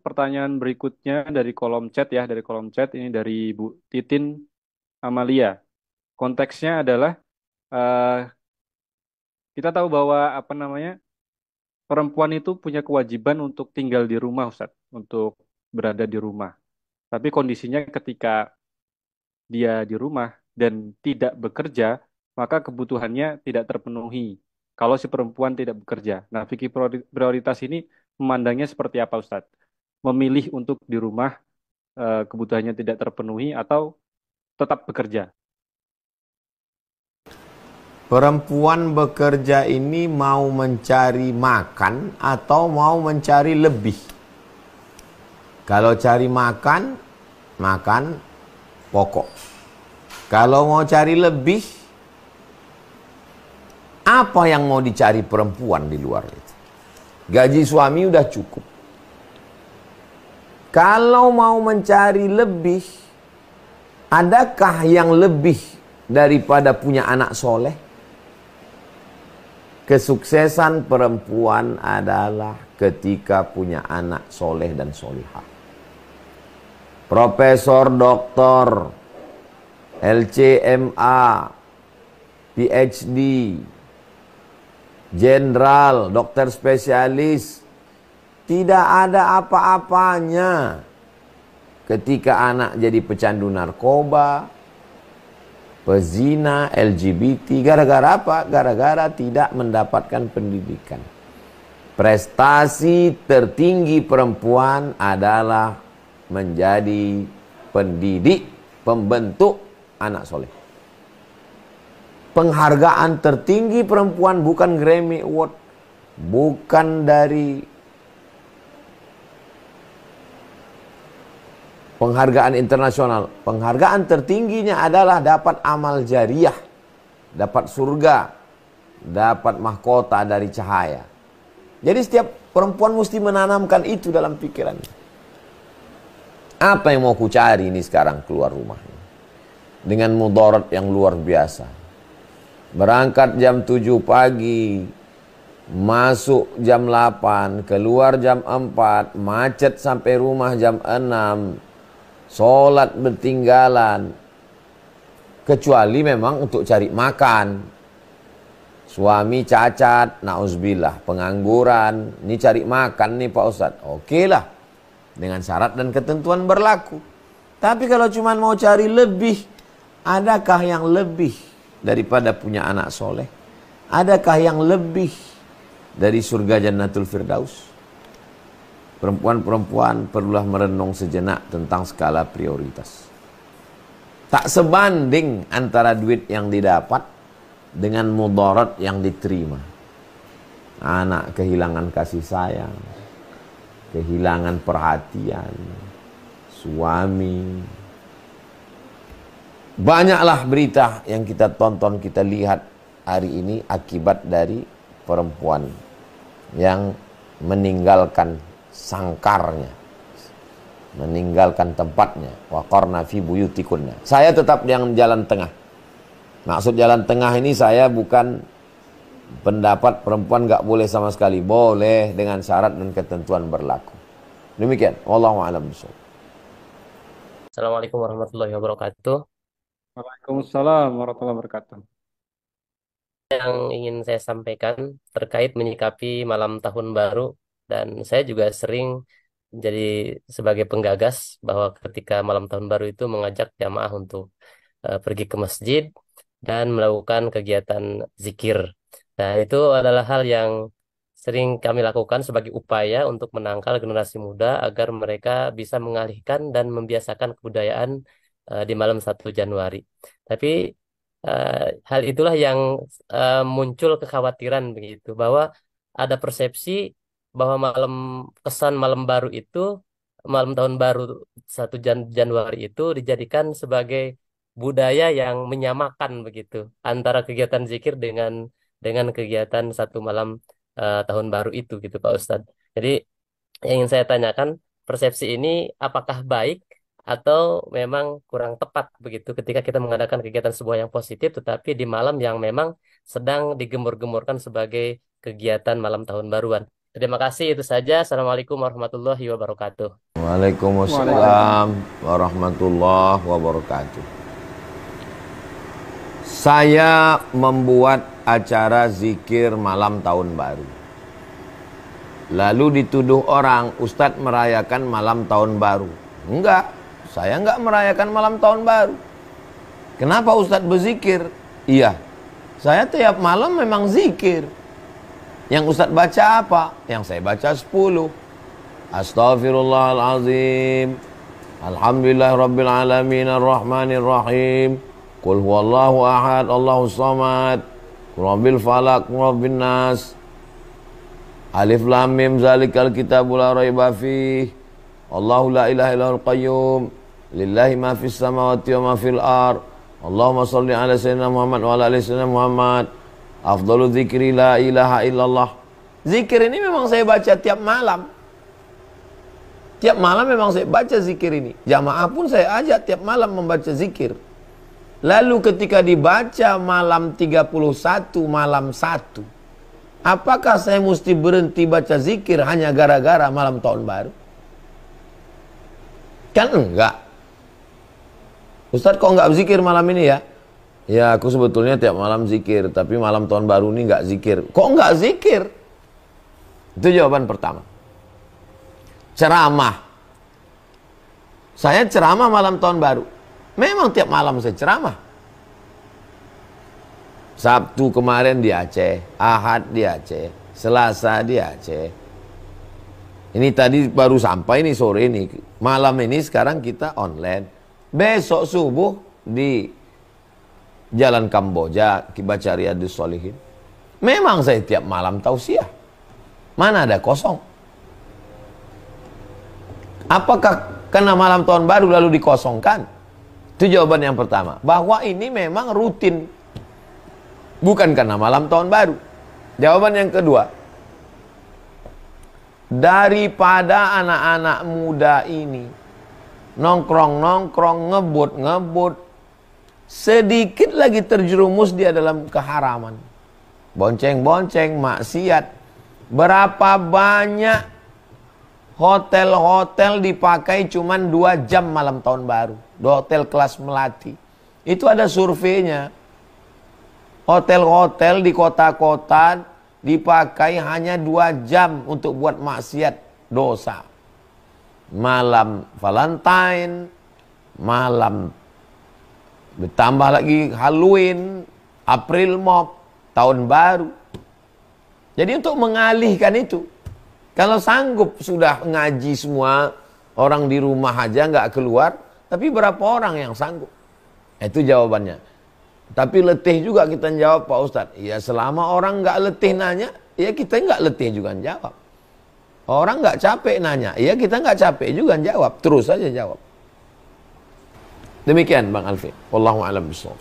pertanyaan berikutnya dari kolom chat ya, dari kolom chat ini dari Bu Titin Amalia. Konteksnya adalah eh, kita tahu bahwa apa namanya perempuan itu punya kewajiban untuk tinggal di rumah, Ustadz, untuk berada di rumah. Tapi kondisinya ketika dia di rumah dan tidak bekerja, maka kebutuhannya tidak terpenuhi. Kalau si perempuan tidak bekerja. Nah, fikih prioritas ini memandangnya seperti apa, Ustadz? Memilih untuk di rumah kebutuhannya tidak terpenuhi atau tetap bekerja. Perempuan bekerja ini mau mencari makan atau mau mencari lebih? Kalau cari makan, makan pokok. Kalau mau cari lebih, apa yang mau dicari perempuan di luar itu? Gaji suami udah cukup. Kalau mau mencari lebih, adakah yang lebih daripada punya anak soleh? Kesuksesan perempuan adalah ketika punya anak soleh dan solihah. Profesor, doktor, LCMA, PhD, jenderal, dokter spesialis, tidak ada apa-apanya ketika anak jadi pecandu narkoba, pezina, LGBT. Gara-gara apa? Gara-gara tidak mendapatkan pendidikan. Prestasi tertinggi perempuan adalah menjadi pendidik, pembentuk anak soleh. Penghargaan tertinggi perempuan bukan Grammy Award, bukan dari penghargaan internasional. Penghargaan tertingginya adalah dapat amal jariah, dapat surga, dapat mahkota dari cahaya. Jadi setiap perempuan mesti menanamkan itu dalam pikirannya. Apa yang mau ku cari ini sekarang keluar rumah dengan mudarat yang luar biasa. Berangkat jam 7 pagi, masuk jam 8, keluar jam 4, macet sampai rumah jam 6, sholat bertinggalan. Kecuali memang untuk cari makan. Suami cacat, nauzubillah, pengangguran, ini cari makan nih Pak Ustadz. Oke lah, dengan syarat dan ketentuan berlaku. Tapi kalau cuma mau cari lebih, adakah yang lebih daripada punya anak soleh? Adakah yang lebih dari surga Jannatul Firdaus? Perempuan-perempuan perlulah merenung sejenak tentang skala prioritas. Tak sebanding antara duit yang didapat dengan mudarat yang diterima. Anak kehilangan kasih sayang, kehilangan perhatian, suami. Banyaklah berita yang kita tonton, kita lihat hari ini akibat dari perempuan yang meninggalkan sangkarnya, meninggalkan tempatnya. Waqarna fi buyutikunna. Saya tetap yang jalan tengah. Maksud jalan tengah ini saya bukan pendapat perempuan gak boleh sama sekali. Boleh dengan syarat dan ketentuan berlaku. Demikian. Wallahu a'lam bishawab. Assalamualaikum warahmatullahi wabarakatuh. Waalaikumsalam warahmatullahi wabarakatuh. Yang ingin saya sampaikan terkait menyikapi malam tahun baru, dan saya juga sering menjadi sebagai penggagas bahwa ketika malam tahun baru itu mengajak jamaah untuk pergi ke masjid dan melakukan kegiatan zikir. Nah, itu adalah hal yang sering kami lakukan sebagai upaya untuk menangkal generasi muda agar mereka bisa mengalihkan dan membiasakan kebudayaan di malam 1 Januari. Tapi hal itulah yang muncul kekhawatiran begitu bahwa ada persepsi bahwa kesan malam baru itu, malam tahun baru 1 Januari itu dijadikan sebagai budaya yang menyamakan begitu antara kegiatan zikir dengan kegiatan satu malam tahun baru itu gitu Pak Ustadz. Jadi yang ingin saya tanyakan, persepsi ini apakah baik atau memang kurang tepat begitu ketika kita mengadakan kegiatan sebuah yang positif tetapi di malam yang memang sedang digembur-gemburkan sebagai kegiatan malam tahun baruan. Terima kasih, itu saja. Assalamualaikum warahmatullahi wabarakatuh. Waalaikumsalam. Waalaikumsalam warahmatullahi wabarakatuh. Saya membuat acara zikir malam tahun baru. Lalu dituduh orang, Ustadz merayakan malam tahun baru. Enggak, saya enggak merayakan malam tahun baru. Kenapa Ustadz berzikir? Iya, saya tiap malam memang zikir. Yang Ustadz baca apa? Yang saya baca 10. Astaghfirullahalazim. Alhamdulillah rabbil alamin arrahmanir rahim. Qul huwallahu ahad, Allahus samad. Qul rabbil falaq, rabbin nas. Alif lam mim zalikal kitabul la raiba fih. Allahu la ilaha illallahul qayyum. Lillahi ma fis samawati wa ma fil ard. Allahumma shalli ala sayyidina Muhammad wa ala ali sayyidina Muhammad. Afdalu dzikri la ilaha illallah. Zikir ini memang saya baca tiap malam. Tiap malam memang saya baca zikir ini. Jamaah pun saya ajak tiap malam membaca zikir. Lalu ketika dibaca malam 31 malam 1, apakah saya mesti berhenti baca zikir hanya gara-gara malam tahun baru? Kan enggak. Ustadz kok enggak zikir malam ini ya? Ya aku sebetulnya tiap malam zikir, tapi malam tahun baru ini enggak zikir. Kok enggak zikir? Itu jawaban pertama. Ceramah. Saya ceramah malam tahun baru. Memang tiap malam saya ceramah. Sabtu kemarin di Aceh, Ahad di Aceh, Selasa di Aceh. Ini tadi baru sampai nih sore ini. Malam ini sekarang kita online. Besok subuh di Jalan Kamboja, baca Riyadhus Shalihin. Memang saya tiap malam tausiah. Mana ada kosong? Apakah karena malam tahun baru lalu dikosongkan? Itu jawaban yang pertama. Bahwa ini memang rutin. Bukan karena malam tahun baru. Jawaban yang kedua. Daripada anak-anak muda ini nongkrong-nongkrong, ngebut-ngebut, sedikit lagi terjerumus dia dalam keharaman. Bonceng-bonceng, maksiat. Berapa banyak hotel-hotel dipakai cuman 2 jam malam tahun baru. Hotel kelas melati. Itu ada surveinya. Hotel-hotel di kota-kota dipakai hanya 2 jam untuk buat maksiat dosa. Malam Valentine, malam ditambah lagi Halloween, April Mop, tahun baru. Jadi untuk mengalihkan itu, kalau sanggup sudah ngaji semua, orang di rumah aja nggak keluar, tapi berapa orang yang sanggup? Itu jawabannya. Tapi letih juga kita jawab Pak Ustadz. Ya selama orang nggak letih nanya, ya kita nggak letih juga jawab. Orang nggak capek nanya, ya kita nggak capek juga jawab. Terus saja jawab. Demikian Bang Alfi. Wallahu a'lam bishawab.